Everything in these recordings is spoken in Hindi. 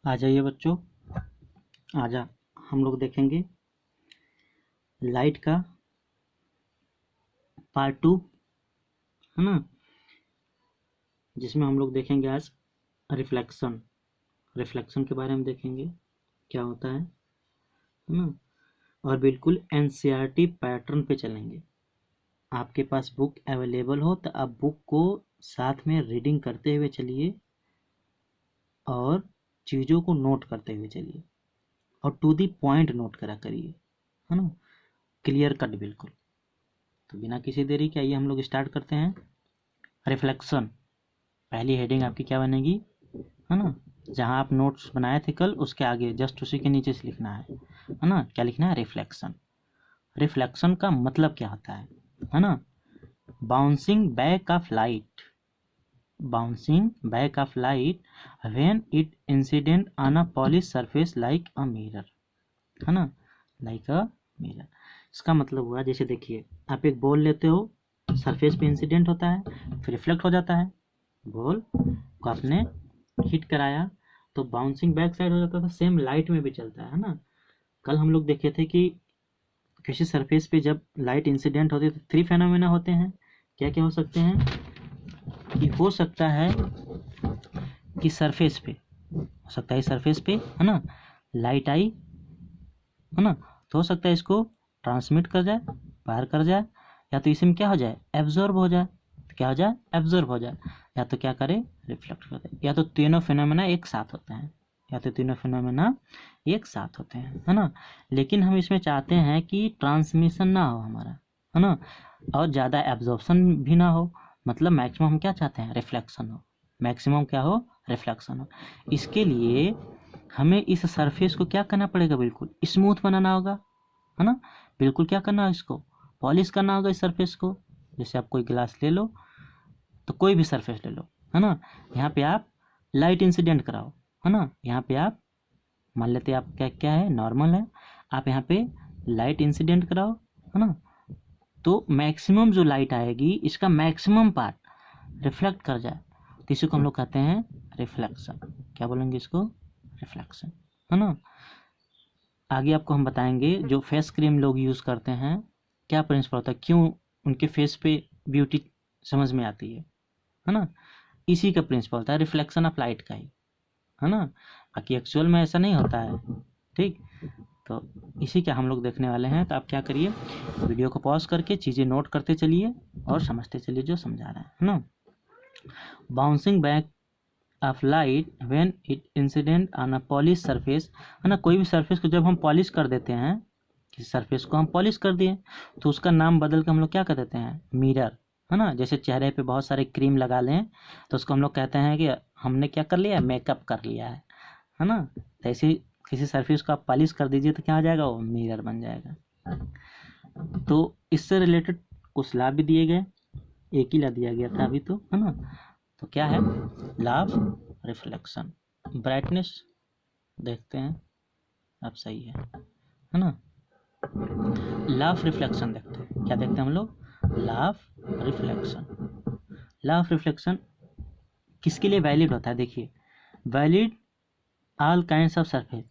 आ जाइए बच्चों, आजा। हम लोग देखेंगे लाइट का पार्ट 2, है ना, जिसमें हम लोग देखेंगे आज रिफ्लेक्शन के बारे में देखेंगे क्या होता है ना। और बिल्कुल एनसीईआरटी पैटर्न पे चलेंगे। आपके पास बुक अवेलेबल हो तो आप बुक को साथ में रीडिंग करते हुए चलिए और चीज़ों को नोट करते हुए चलिए और टू दी पॉइंट नोट करा करिए, है ना, क्लियर कट बिल्कुल। तो बिना किसी देरी के आइए हम लोग स्टार्ट करते हैं। रिफ्लेक्शन, पहली हेडिंग आपकी क्या बनेगी, है ना, जहाँ आप नोट्स बनाए थे कल उसके आगे जस्ट उसी के नीचे से लिखना है ना। क्या लिखना है, रिफ्लेक्शन। रिफ्लेक्शन का मतलब क्या होता है ना, bouncing back of light, bouncing back of light when it incident on a polish surface like a mirror, है ना, लाइक अ मिरर। इसका मतलब हुआ, जैसे देखिए आप एक बॉल लेते हो, सरफेस पे इंसिडेंट होता है, फिर रिफ्लेक्ट हो जाता है, बॉल को आपने हिट कराया तो बाउंसिंग बैक साइड हो जाता था। सेम लाइट में भी चलता है ना। कल हम लोग देखे थे कि किसी सरफेस पे जब लाइट इंसिडेंट होती है तो 3 फेनोमेना होते हैं। क्या क्या हो सकते हैं कि हो सकता है कि सरफेस पे, हो सकता है सरफेस पे, है ना, लाइट आई, है ना, तो हो सकता है इसको ट्रांसमिट कर जाए, पार कर जाए, या तो इसमें क्या हो जाए, एब्जॉर्ब हो जाए। तो क्या हो जाए, एब्जॉर्ब हो जाए, या तो क्या करे, रिफ्लेक्ट कर दे। या तो तीनों फिनोमेना एक साथ होते हैं, या तो तीनों फिनोमेना एक साथ होते हैं, है ना। लेकिन हम इसमें चाहते हैं कि ट्रांसमिशन ना हो हमारा, है ना, और ज़्यादा एब्जॉर्प्शन भी ना हो। मतलब मैक्सिमम हम क्या चाहते हैं, रिफ्लेक्शन हो। मैक्सिमम क्या हो, रिफ्लेक्शन हो। इसके लिए हमें इस सरफेस को क्या करना पड़ेगा, बिल्कुल स्मूथ बनाना होगा, है ना। बिल्कुल क्या करना है, इसको पॉलिश करना होगा इस सरफेस को। जैसे आप कोई ग्लास ले लो, तो कोई भी सरफेस ले लो, है ना, यहाँ पे आप लाइट इंसिडेंट कराओ, है ना। यहाँ पे आप मान लेते हैं आप क्या क्या है, नॉर्मल है, आप यहाँ पे लाइट इंसिडेंट कराओ, है ना, तो मैक्सिमम जो लाइट आएगी इसका मैक्सिमम पार्ट रिफ्लेक्ट कर जाए, तो इसी को हम लोग कहते हैं रिफ्लेक्शन। क्या बोलेंगे इसको, रिफ्लेक्शन, है ना। आगे आपको हम बताएंगे जो फेस क्रीम लोग यूज़ करते हैं, क्या प्रिंसिपल होता है, क्यों उनके फेस पे ब्यूटी समझ में आती है ना। इसी का प्रिंसिपल होता है रिफ्लेक्शन ऑफ लाइट का ही, है ना। बाकी एक्चुअल में ऐसा नहीं होता है, ठीक। तो इसी का हम लोग देखने वाले हैं। तो आप क्या करिए, वीडियो को पॉज करके चीज़ें नोट करते चलिए और समझते चलिए जो समझा रहे हैं, है ना। Bouncing back of light when it incident on a polish surface, है ना। कोई भी सरफेस को जब हम पॉलिश कर देते हैं, किसी सरफेस को हम पॉलिश कर दिए तो उसका नाम बदल के हम लोग क्या कर देते हैं, मिरर, है ना। जैसे चेहरे पे बहुत सारे क्रीम लगा लें तो उसको हम लोग कहते हैं कि हमने क्या कर लिया, मेकअप कर लिया है ना। तो ऐसे किसी सरफेस को आप पॉलिश कर दीजिए तो क्या हो जाएगा, वो मिरर बन जाएगा। तो इससे रिलेटेड कुछ ला भी दिए गए, एक ही ला दिया गया था अभी तो, है ना। तो क्या है, लॉ ऑफ रिफ्लेक्शन। ब्राइटनेस देखते हैं, अब सही है ना। लॉ ऑफ रिफ्लेक्शन देखते हैं, क्या देखते हैं हम लोग, law of reflection. Law of reflection किसके लिए वैलिड होता है, देखिए, valid all kinds of surface,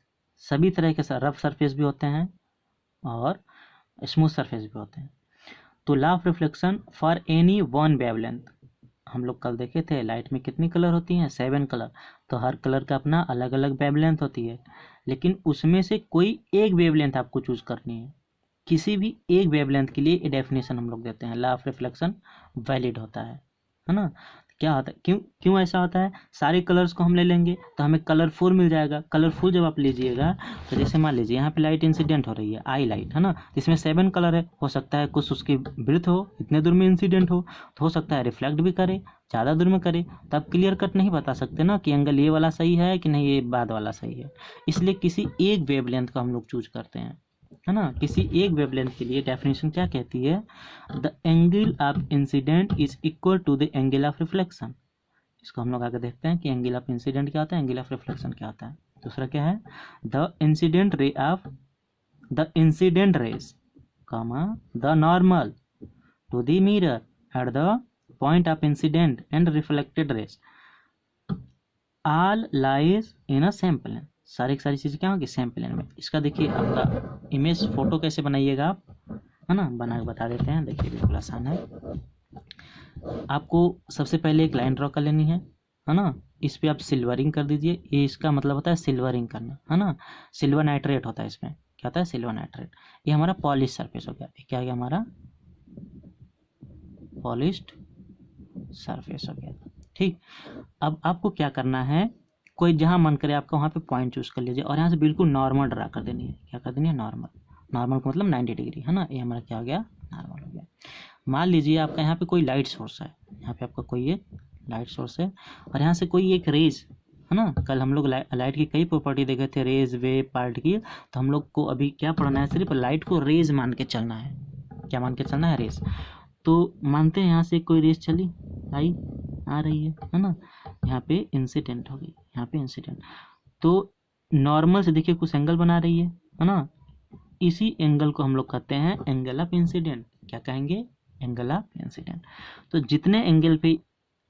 सभी तरह के रफ सरफेस भी होते हैं और स्मूथ सरफेस भी होते हैं। तो law of reflection for any one wavelength, हम लोग कल देखे थे लाइट में कितनी कलर होती हैं, 7 कलर। तो हर कलर का अपना अलग अलग वेवलेंथ होती है, लेकिन उसमें से कोई एक वेवलेंथ आपको चूज करनी है। किसी भी एक वेवलेंथ के लिए ये डेफिनेशन हम लोग देते हैं, लॉ ऑफ रिफ्लेक्शन वैलिड होता है ना। क्या होता है, क्यों क्यों ऐसा होता है, सारे कलर्स को हम ले लेंगे तो हमें कलरफुल मिल जाएगा। कलरफुल जब आप लीजिएगा तो जैसे मान लीजिए यहाँ पे लाइट इंसिडेंट हो रही है, आई लाइट, है ना, इसमें 7 कलर है। हो सकता है कुछ उसकी ब्रीथ हो, इतने दूर में इंसिडेंट हो, तो हो सकता है रिफ्लेक्ट भी करे, ज़्यादा दूर में करे। तो आप क्लियर कट नहीं बता सकते ना कि एंगल ये वाला सही है कि नहीं, ये बाद वाला सही है। इसलिए किसी एक वेवलेंथ का हम लोग चूज करते हैं, है ना। किसी एक वेवलेंथ के लिए डेफिनेशन क्या कहती है, the angle of incident is equal to the angle of reflection. इसको हम लोग आगे देखते हैं कि एंगल ऑफ इंसिडेंट क्या होता है, एंगल ऑफ रिफ्लेक्शन क्या होता है। दूसरा क्या है, the incident ray of the incident rays comma the normal to the mirror at the point of incident and reflected rays. All lies in a same plane, सारी की सारी चीज़ें क्या होंगी सेम प्लेन में। इसका देखिए आपका इमेज फोटो कैसे बनाइएगा आप, है ना, बना के बता देते हैं। देखिए बिल्कुल आसान है। आपको सबसे पहले एक लाइन ड्रॉ कर लेनी है ना। इस पे आप सिल्वरिंग कर दीजिए, ये इसका मतलब होता है सिल्वरिंग करना, है ना। सिल्वर नाइट्रेट होता है इसमें, क्या होता है सिल्वर नाइट्रेट। ये हमारा पॉलिश सरफेस हो गया, क्या हो गया हमारा पॉलिश्ड सरफेस हो गया। ठीक, अब आपको क्या करना है, कोई जहाँ मन करे आपका वहाँ पे पॉइंट चूज कर लीजिए और यहाँ से बिल्कुल नॉर्मल ड्रा कर देनी है। क्या कर देनी है, नॉर्मल। नॉर्मल का मतलब 90 डिग्री, है ना। ये हमारा क्या हो गया, नॉर्मल हो गया। मान लीजिए आपका यहाँ पे कोई लाइट सोर्स है, यहाँ पे आपका कोई एक लाइट सोर्स है और यहाँ से कोई एक रेज, है ना। कल हम लोग लाइट की कई प्रॉपर्टी देखे थे, रेज, वेव, पार्टिकल। तो हम लोग को अभी क्या पढ़ना है, सिर्फ लाइट को रेज मान के चलना है। क्या मान के चलना है, रेज। तो मानते हैं यहाँ से कोई रेज चली आई, आ रही है ना। यहाँ पे इंसिडेंट होगी, यहाँ पे इंसिडेंट। तो नॉर्मल से देखिए कुछ एंगल बना रही है ना। इसी एंगल को हम लोग कहते हैं एंगल ऑफ इंसिडेंट। क्या कहेंगे, एंगल ऑफ इंसिडेंट। तो जितने एंगल पे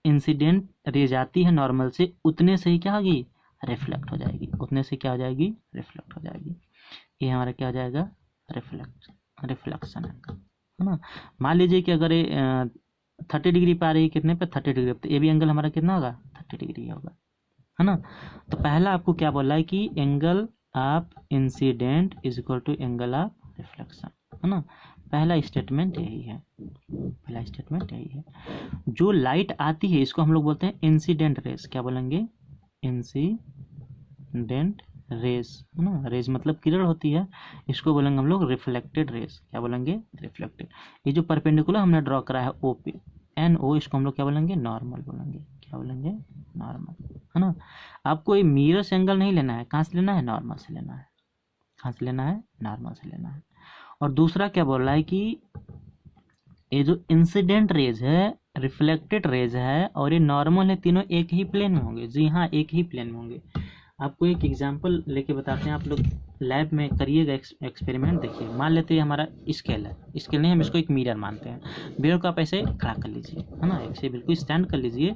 इंसिडेंट रेज आती है नॉर्मल से, उतने से ही क्या होगी, रिफ्लेक्ट हो जाएगी। उतने से क्या हो जाएगी, रिफ्लेक्ट हो जाएगी। ये हमारा क्या हो जाएगा, रिफ्लेक्शन एंगल, है ना। मान लीजिए कि अगर 30 डिग्री पे आ रही है, कितने पे, 30 डिग्री पे, तो ये भी एंगल हमारा कितना होगा, 30 डिग्री होगा, है ना। तो पहला आपको क्या बोला है कि angle of incident is equal to angle of reflection, है ना। पहला स्टेटमेंट यही है, पहला स्टेटमेंट यही है। जो लाइट आती है इसको हम लोग बोलते हैं इंसिडेंट रेस। क्या बोलेंगे, इंसिडेंट रेस, है ना। रेस मतलब किरण होती है, इसको बोलेंगे हम लोग रिफ्लेक्टेड रेस। क्या बोलेंगे, रिफ्लेक्टेड। ये जो परपेंडिकुलर हमने ड्रॉ करा है ओ पे, एन ओ, इसको हम लोग क्या बोलेंगे, नॉर्मल बोलेंगे। क्या बोलेंगे, नॉर्मल, है ना। आपको ये मिरर से एंगल नहीं लेना है, कहाँ से लेना है, नॉर्मल से लेना है। कहाँ से लेना है, नॉर्मल से लेना है। और दूसरा क्या बोल रहा है कि ये जो इंसिडेंट रेज है, रिफ्लेक्टेड रेज है और ये नॉर्मल है, तीनों एक ही प्लेन में होंगे। जी हाँ, एक ही प्लेन में होंगे। आपको एक एग्जांपल लेके बताते हैं, आप लोग लैब में करिएगा एक्सपेरिमेंट। देखिए मान लेते हैं हमारा स्केल है, स्केल नहीं, हम इसको एक मिरर मानते हैं। मिरर को आप ऐसे खड़ा कर लीजिए, है ना, ऐसे बिल्कुल स्टैंड कर लीजिए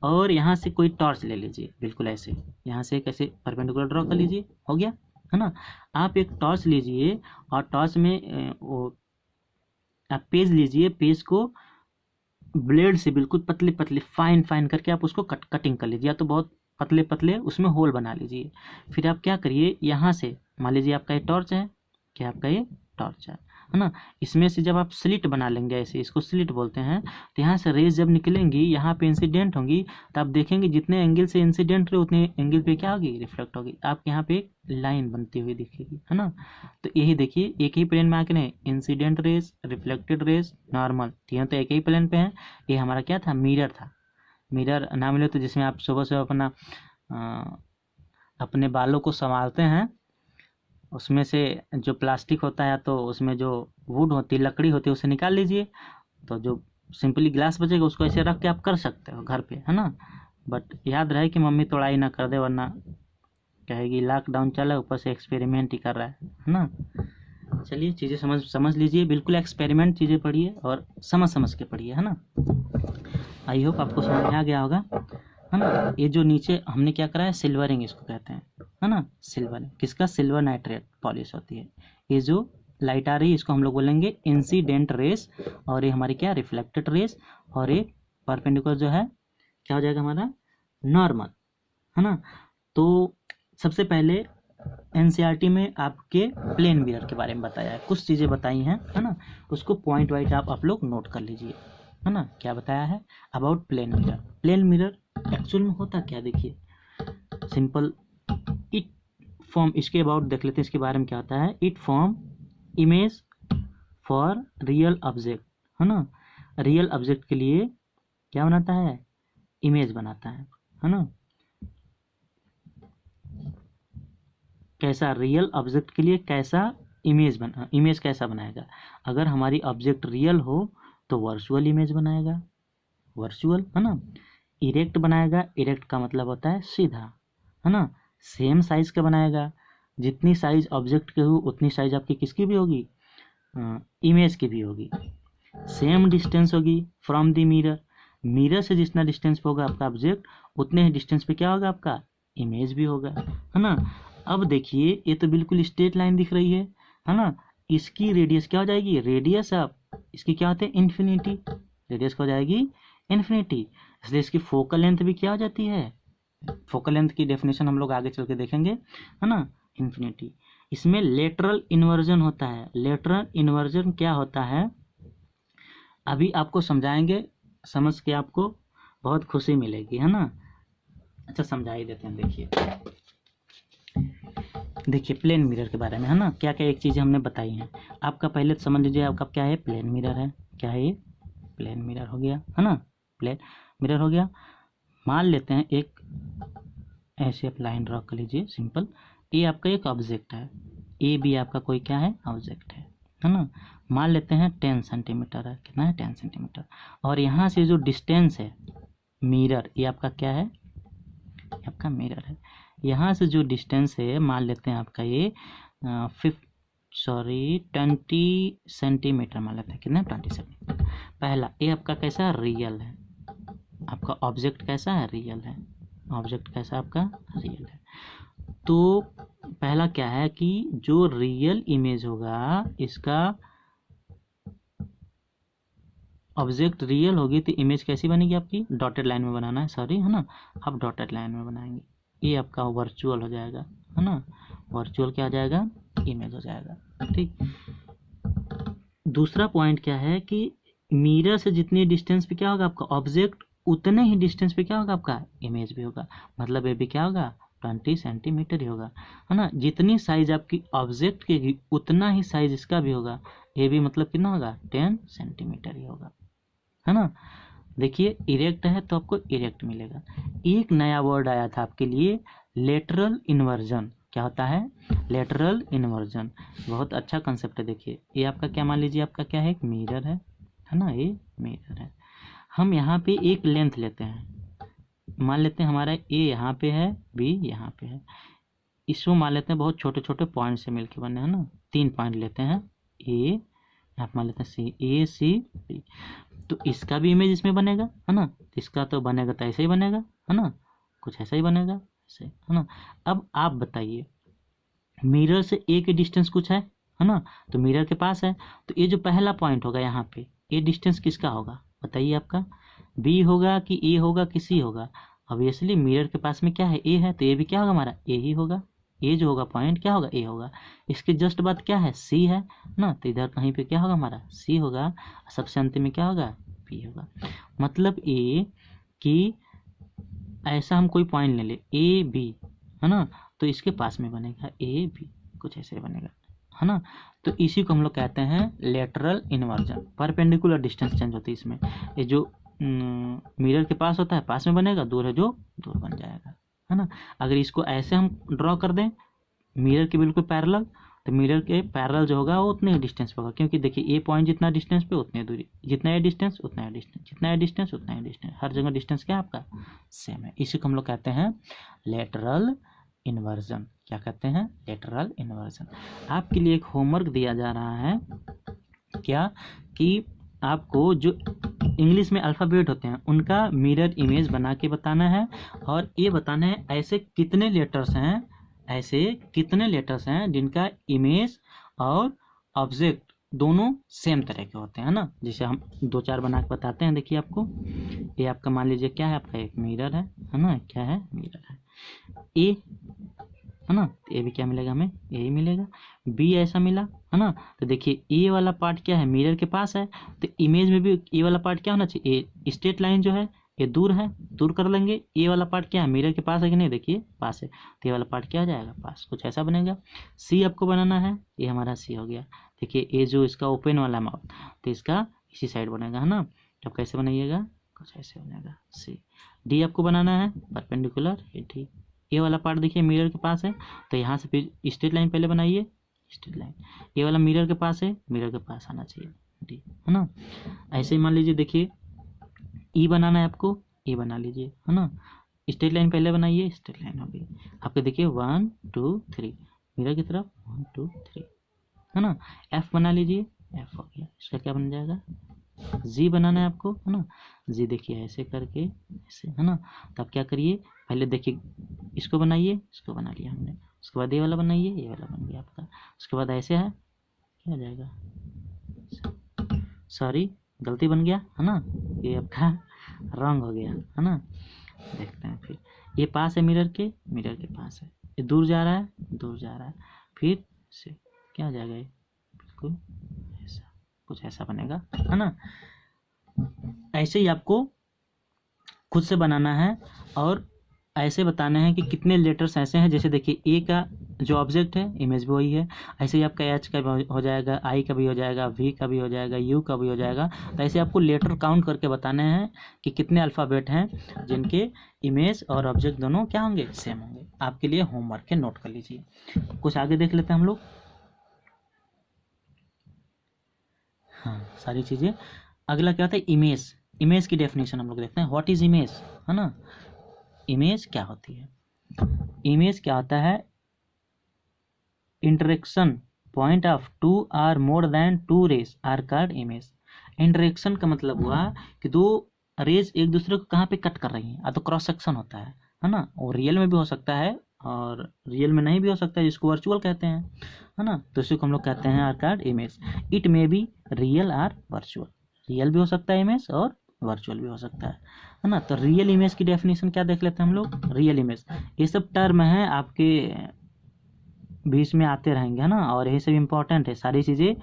और यहाँ से कोई टॉर्च ले लीजिए, बिल्कुल ऐसे यहाँ से एक ऐसे परपेंडिकुलर ड्रॉ कर लीजिए, हो गया, है ना। आप एक टॉर्च लीजिए और टॉर्च में वो आप पेज लीजिए, पेज को ब्लेड से बिल्कुल पतले पतले फाइन फाइन करके आप उसको कटिंग कर लीजिए, या तो बहुत पतले पतले उसमें होल बना लीजिए। फिर आप क्या करिए, यहाँ से मान लीजिए आपका ये टॉर्च है, क्या आपका ये टॉर्च है ना। इसमें से जब आप स्लिट बना लेंगे ऐसे, इसको स्लिट बोलते हैं, तो यहाँ से रेज जब निकलेंगी, यहाँ पे इंसिडेंट होंगी, तो आप देखेंगे जितने एंगल से इंसिडेंट रहे उतने एंगल पे क्या होगी, रिफ्लेक्ट होगी। आपके यहाँ पे एक लाइन बनती हुई दिखेगी, है ना। तो यही देखिए एक ही प्लेन में आके नहीं, incident raise, reflected raise, normal, तीनों तो एक ही प्लेन पे हैं। ये हमारा क्या था, मिरर था। मिरर नाम ले तो जिसमें आप सुबह सुबह अपना अपने बालों को संभालते हैं, उसमें से जो प्लास्टिक होता है तो उसमें जो वुड होती है, लकड़ी होती है, उसे निकाल लीजिए, तो जो सिंपली ग्लास बचेगा उसको ऐसे रख के आप कर सकते हो घर पे, है ना। बट याद रहे कि मम्मी तोड़ाई ना कर दे, वरना कहेगी लॉकडाउन चला ऊपर से एक्सपेरिमेंट ही कर रहा है ना। चलिए चीज़ें समझ लीजिए, बिल्कुल एक्सपेरिमेंट चीज़ें पढ़िए और समझ के पढ़िए, है ना। आई होप आपको समझ में आ गया होगा, है ना। ये जो नीचे हमने क्या करा है, सिल्वरिंग इसको कहते हैं, है ना। सिल्वरिंग किसका, सिल्वर नाइट्रेट पॉलिश होती है। ये जो लाइट आ रही है इसको हम लोग बोलेंगे इंसिडेंट रेस, और ये हमारी क्या, रिफ्लेक्टेड रेस, और ये परपेंडिकुलर जो है क्या हो जाएगा हमारा, नॉर्मल, है ना। तो सबसे पहले एनसीईआरटी में आपके प्लेन मिरर के बारे में बताया है, कुछ चीज़ें बताई हैं, है ना। उसको पॉइंट वाइज आप लोग नोट कर लीजिए, है ना। क्या बताया है about plane mirror. Plane mirror actual में होता क्या, देखिए सिंपल, इट फॉर्म, इसके अबाउट देख लेते हैं, इसके बारे में क्या होता है। It form image for real object, है ना। रियल ऑब्जेक्ट के लिए क्या बनाता है, इमेज बनाता है ना। कैसा, रियल ऑब्जेक्ट के लिए कैसा इमेज कैसा बनाएगा। अगर हमारी ऑब्जेक्ट रियल हो तो वर्चुअल इमेज बनाएगा, वर्चुअल, है ना। इरेक्ट बनाएगा, इरेक्ट का मतलब होता है सीधा, है ना। सेम साइज का बनाएगा, जितनी साइज ऑब्जेक्ट के हो उतनी साइज आपकी किसकी भी होगी, इमेज की भी होगी। सेम डिस्टेंस होगी फ्रॉम द मिरर, मिरर से जितना डिस्टेंस होगा आपका ऑब्जेक्ट उतने ही डिस्टेंस पे क्या होगा आपका इमेज भी होगा, है ना। अब देखिए ये तो बिल्कुल स्ट्रेट लाइन दिख रही है ना। इसकी रेडियस क्या हो जाएगी, रेडियस ऑफ इसकी क्या होती है इन्फिनिटी, रेडियस क्या हो जाएगी इन्फिनिटी, इसलिए इसकी फोकल लेंथ भी क्या हो जाती है, फोकल लेंथ की डेफिनेशन हम लोग आगे चल के देखेंगे, है ना, इन्फिनिटी। इसमें लेटरल इन्वर्जन होता है। लेटरल इन्वर्जन क्या होता है अभी आपको समझाएंगे, समझ के आपको बहुत खुशी मिलेगी, है ना। अच्छा समझा ही देते हैं। देखिए प्लेन मिरर के बारे में, है ना, क्या क्या एक चीज़ें हमने बताई हैं आपका। पहले तो समझ लीजिए आपका क्या है, प्लेन मिरर है। क्या है ये, प्लेन मिरर हो गया, है ना, प्लेन मिरर हो गया। मान लेते हैं एक ऐसे आप लाइन ड्रॉ कर लीजिए सिंपल, ये आपका एक ऑब्जेक्ट है, ए भी आपका कोई क्या है ऑब्जेक्ट है ना। मान लेते हैं 10 सेंटीमीटर है, कितना है 10 सेंटीमीटर। और यहाँ से जो डिस्टेंस है मिरर, ये आपका क्या है, ये आपका मिरर है। यहाँ से जो डिस्टेंस है मान लेते हैं आपका ये 20 सेंटीमीटर मान लेते हैं, कितना 20 सेंटीमीटर। पहला ये आपका कैसा रियल है, आपका ऑब्जेक्ट कैसा है रियल है, ऑब्जेक्ट कैसा आपका रियल है। तो पहला क्या है कि जो रियल इमेज होगा इसका, ऑब्जेक्ट रियल होगी तो इमेज कैसी बनेगी आपकी, डॉटेड लाइन में बनाना है सॉरी, है ना। आप डॉटेड लाइन में बनाएंगे, ये आपका वर्चुअल हो जाएगा, है ना, वर्चुअल क्या हो जाएगा इमेज हो जाएगा, ठीक। दूसरा पॉइंट क्या है कि मिरर से जितनी डिस्टेंस पे क्या होगा आपका ऑब्जेक्ट, उतने ही डिस्टेंस पे क्या होगा आपका इमेज भी होगा। मतलब ये भी क्या होगा 20 सेंटीमीटर ही होगा, है ना। जितनी साइज आपकी ऑब्जेक्ट की उतना ही साइज इसका भी होगा, ये भी मतलब कितना होगा 10 सेंटीमीटर ही होगा, है ना। देखिए इरेक्ट है तो आपको इरेक्ट मिलेगा। एक नया वर्ड आया था आपके लिए, लेटरल इन्वर्जन। क्या होता है लेटरल इन्वर्जन, बहुत अच्छा कंसेप्ट है। देखिए ये आपका क्या मान लीजिए आपका क्या है एक मिरर है ना, ये मिरर है। हम यहाँ पे एक लेंथ लेते हैं, मान लेते हैं हमारा ए यहाँ पे है, बी यहाँ पे है। इसको मान लेते हैं बहुत छोटे छोटे पॉइंट से मिलके बने, है ना। 3 पॉइंट लेते हैं, ए यहाँ मान लेते हैं सी, ए सी बी। तो इसका भी इमेज इसमें बनेगा, है ना। इसका तो बनेगा तो ऐसे ही बनेगा, है ना, कुछ ऐसा ही बनेगा ऐसे, है ना। अब आप बताइए मिरर से ए के डिस्टेंस कुछ है ना, तो मिरर के पास है, तो ये जो पहला पॉइंट होगा यहाँ पे, ये डिस्टेंस किसका होगा बताइए आपका, बी होगा कि ए होगा कि सी होगा। ऑब्वियसली मिरर के पास में क्या है ए है, तो ये भी क्या होगा हमारा ए ही होगा। ए जो होगा पॉइंट क्या होगा ए होगा। इसके जस्ट बाद क्या है सी है ना, तो इधर कहीं पे क्या होगा हमारा सी होगा, सबसे अंतिम में क्या होगा बी होगा। मतलब ए कि ऐसा हम कोई पॉइंट ले ले ए बी, है ना, तो इसके पास में बनेगा ए बी, कुछ ऐसे बनेगा, है ना। तो इसी को हम लोग कहते हैं lateral inversion. Perpendicular distance change होती है इसमें। ये जो मिरर के पास होता है पास में बनेगा, दूर है जो दूर बन जाएगा, है ना। अगर इसको ऐसे हम ड्रॉ कर दें मिरर के बिल्कुल पैरेलल, तो मिरर के पैरेलल जो होगा वो उतने ही डिस्टेंस पे होगा, क्योंकि देखिए ए पॉइंट जितना डिस्टेंस पे उतनी दूरी, जितना ये डिस्टेंस उतना ही डिस्टेंस, जितना ये डिस्टेंस उतना ही डिस्टेंस, हर जगह डिस्टेंस क्या है आपका सेम है। इसी को हम लोग कहते हैं लेटरल इन्वर्जन। क्या कहते हैं लेटरल इन्वर्जन। आपके लिए एक होमवर्क दिया जा रहा है क्या कि आपको जो इंग्लिश में अल्फ़ाबेट होते हैं उनका मिरर इमेज बना के बताना है, और ये बताना है ऐसे कितने लेटर्स हैं, ऐसे कितने लेटर्स हैं जिनका इमेज और ऑब्जेक्ट दोनों सेम तरह के होते हैं ना। जैसे हम 2-4 बना के बताते हैं। देखिए आपको ये आपका मान लीजिए क्या है आपका एक मिरर है ना, क्या है मिरर है। ए है ना, तो ए भी क्या मिलेगा हमें ए ही मिलेगा। बी ऐसा मिला, है ना। तो देखिए ए वाला पार्ट क्या है मिरर के पास है, तो इमेज में भी ए वाला पार्ट क्या होना चाहिए, ए स्ट्रेट लाइन जो है ये दूर है, दूर कर लेंगे। ए वाला पार्ट क्या है मिरर के पास है कि नहीं, देखिए पास है, तो ये वाला पार्ट क्या हो जाएगा पास, कुछ ऐसा बनेगा। सी आपको बनाना है, ये हमारा सी हो गया। देखिए ए जो इसका ओपन वाला माउथ, तो इसका इसी साइड बनेगा, है ना। तो कैसे बनाइएगा, कुछ ऐसे बनेगा सी। डी आपको बनाना है परपेंडिकुलर, ये डी। ये वाला पार्ट देखिए मिरर के पास है, तो यहाँ से फिर स्ट्रेट लाइन पहले बनाइए, स्ट्रेट लाइन। ये वाला मिरर के पास है, मिरर के पास आना चाहिए डी, है ना। ऐसे ही मान लीजिए देखिए ई बनाना है आपको, ई बना लीजिए, है ना। स्ट्रेट लाइन पहले बनाइए, स्ट्रेट लाइन हो गई आपके। देखिए 1 2 3 मिरर की तरफ 1 2 3, है ना। एफ बना लीजिए, एफ हो गया। इसका क्या बन जाएगा जी बनाना है आपको, है ना। जी देखिए ऐसे करके, ऐसे, है ना। तो आप क्या करिए, पहले देखिए इसको बनाइए, इसको बना लिया हमने, उसके बाद ये वाला बनाइए, ये वाला बन गया आपका। उसके बाद ऐसे है, क्या हो जाएगा, सॉरी गलती बन गया, है ना, ये आपका रॉन्ग हो गया, है ना। देखते हैं फिर, ये पास है मिरर के पास है, ये दूर जा रहा है, दूर जा रहा है, फिर से क्या हो जाएगा, ये बिल्कुल ऐसा, कुछ ऐसा बनेगा, है ना। ऐसे ही आपको खुद से बनाना है और ऐसे बताना है कि कितने लेटर्स ऐसे हैं। जैसे देखिए ए का जो ऑब्जेक्ट है इमेज भी वही है, ऐसे ही आपका एच का भी हो जाएगा, आई का भी हो जाएगा, वी का भी हो जाएगा, यू का भी हो जाएगा। तो ऐसे आपको लेटर काउंट करके बताने हैं कि कितने अल्फ़ाबेट हैं जिनके इमेज और ऑब्जेक्ट दोनों क्या होंगे, सेम होंगे। आपके लिए होमवर्क है, नोट कर लीजिए। कुछ आगे देख लेते हैं हम लोग। हाँ सारी चीज़ें। अगला क्या होता है, इमेज। इमेज की डेफिनेशन हम लोग देखते हैं, व्हाट इज इमेज, है ना। इमेज क्या होती है, इमेज क्या होता है, interaction point of two or more than two rays are called image. Interaction का मतलब हुआ कि दो रेज एक दूसरे को कहाँ पे कट कर रही हैं, तो क्रॉस सेक्शन होता है ना। और रियल में भी हो सकता है और रियल में नहीं भी हो सकता है, जिसको वर्चुअल कहते हैं, है ना। तो इसी को हम लोग कहते हैं are called image. It may be real or virtual, real भी हो सकता है इमेज और वर्चुअल भी हो सकता है ना। तो रियल इमेज की डेफिनेशन क्या देख लेते हैं हम लोग। रियल इमेज, ये सब टर्म है आपके बीच में आते रहेंगे, है ना, और यही सब इम्पोर्टेंट है। सारी चीज़ें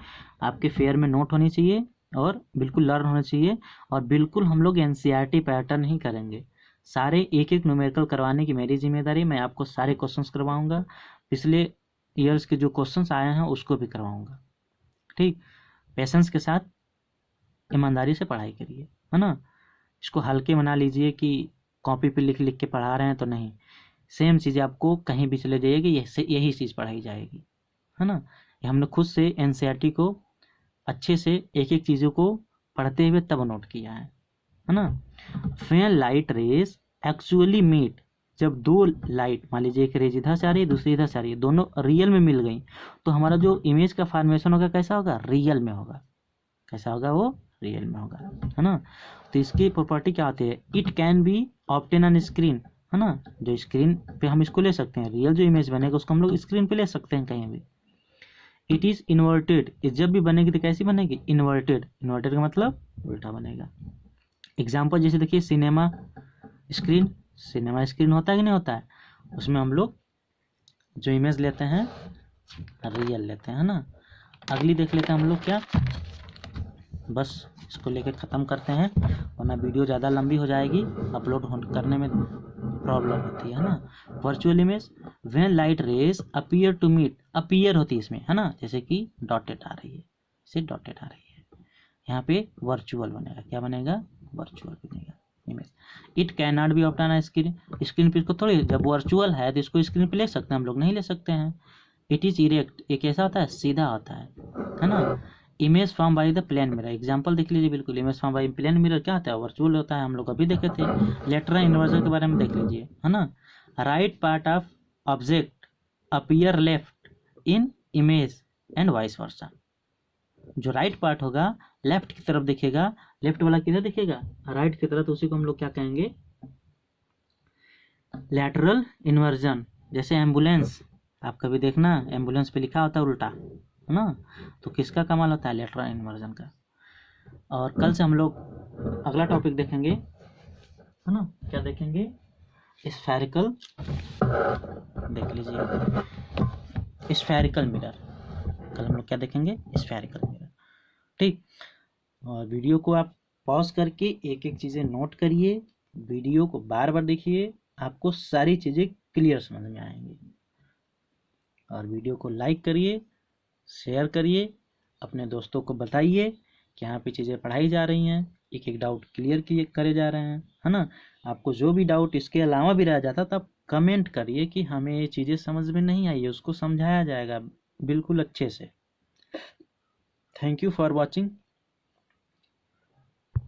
आपके फेयर में नोट होनी चाहिए और बिल्कुल लर्न होना चाहिए। और बिल्कुल हम लोग एनसीईआरटी पैटर्न ही करेंगे, सारे एक एक न्यूमेरिकल करवाने की मेरी जिम्मेदारी। मैं आपको सारे क्वेश्चंस करवाऊंगा, पिछले ईयर्स के जो क्वेश्चंस आए हैं उसको भी करवाऊंगा, ठीक। पेशेंस के साथ ईमानदारी से पढ़ाई करिए, है ना। इसको हल्के बना लीजिए कि कॉपी पे लिख लिख के पढ़ा रहे हैं, तो नहीं, सेम चीज़ आपको कहीं भी चले जाइएगी यही चीज़ पढ़ाई जाएगी, है ना। ये हमने खुद से एनसीईआरटी को अच्छे से एक एक चीज़ों को पढ़ते हुए तब नोट किया है ना। When light rays actually meet, जब दो लाइट, मान लीजिए एक रेज इधर से आ रही है, दूसरी इधर से आ रही है, दोनों रियल में मिल गई, तो हमारा जो इमेज का फॉर्मेशन होगा कैसा होगा, रियल में होगा। कैसा होगा वो, रियल में होगा, है ना। तो इसकी प्रॉपर्टी क्या होती है, it can be obtain on screen, है ना। जो स्क्रीन पे हम इसको ले सकते हैं, रियल जो इमेज बनेगा उसको हम लोग स्क्रीन पे ले सकते हैं कहीं भी। इट इज इन्वर्टेड, जब भी बनेगी तो कैसी बनेगी, इन्वर्टेड। इन्वर्टेड का मतलब उल्टा बनेगा। एग्जाम्पल जैसे देखिए सिनेमा स्क्रीन, सिनेमा स्क्रीन होता है कि नहीं होता है, उसमें हम लोग जो इमेज लेते हैं रियल लेते हैं, है ना। अगली देख लेते हैं हम लोग क्या, बस इसको लेके ख़त्म करते हैं वरना वीडियो ज़्यादा लंबी हो जाएगी, अपलोड करने में प्रॉब्लम होती है ना। Virtual image, when light rays appear to meet, appear होती है इसमें, है ना, जैसे कि डॉटेड आ रही है, इसे डॉटेड आ रही है, यहाँ पे वर्चुअल बनेगा, क्या बनेगा, वर्चुअल बनेगा image. It can not be obtain screen, screen पे इसको थोड़ी, जब वर्चुअल है तो इसको स्क्रीन पे ले सकते हैं हम लोग, नहीं ले सकते हैं। इट इज इरेक्ट, ये कैसा होता है, सीधा होता है ना। Image form by the plane mirror, example देख लीजिए, बिल्कुल image form by plane mirror क्या होता है, वर्चुअल होता है, हम लोग अभी देखे थे। लेटरल इन्वर्जन के बारे में देख लीजिए, है ना। Right part of object appear left in image and vice versa, जो राइट पार्ट होगा लेफ्ट की तरफ दिखेगा, लेफ्ट वाला किधर दिखेगा, राइट की तरफ, तो उसी को हम लोग क्या कहेंगे, लैटरल इन्वर्जन। जैसे एम्बुलेंस, आप कभी देखना एम्बुलेंस पे लिखा होता है उल्टा, है ना, तो किसका कमाल होता है, लैटरल इन्वर्जन का। और कल से हम लोग अगला टॉपिक देखेंगे, है ना, क्या देखेंगे, स्फेरिकल, देख लीजिए स्फेरिकल मिरर। कल हम लोग क्या देखेंगे, स्फेरिकल मिरर, ठीक। और वीडियो को आप पॉज करके एक एक चीज़ें नोट करिए, वीडियो को बार बार देखिए, आपको सारी चीज़ें क्लियर समझ में आएंगी। और वीडियो को लाइक करिए, शेयर करिए, अपने दोस्तों को बताइए कि यहाँ पे चीज़ें पढ़ाई जा रही हैं, एक एक डाउट क्लियर किए करे जा रहे हैं, है ना। आपको जो भी डाउट इसके अलावा भी रह जाता तो आप कमेंट करिए कि हमें ये चीज़ें समझ में नहीं आई है, उसको समझाया जाएगा बिल्कुल अच्छे से। Thank you for watching.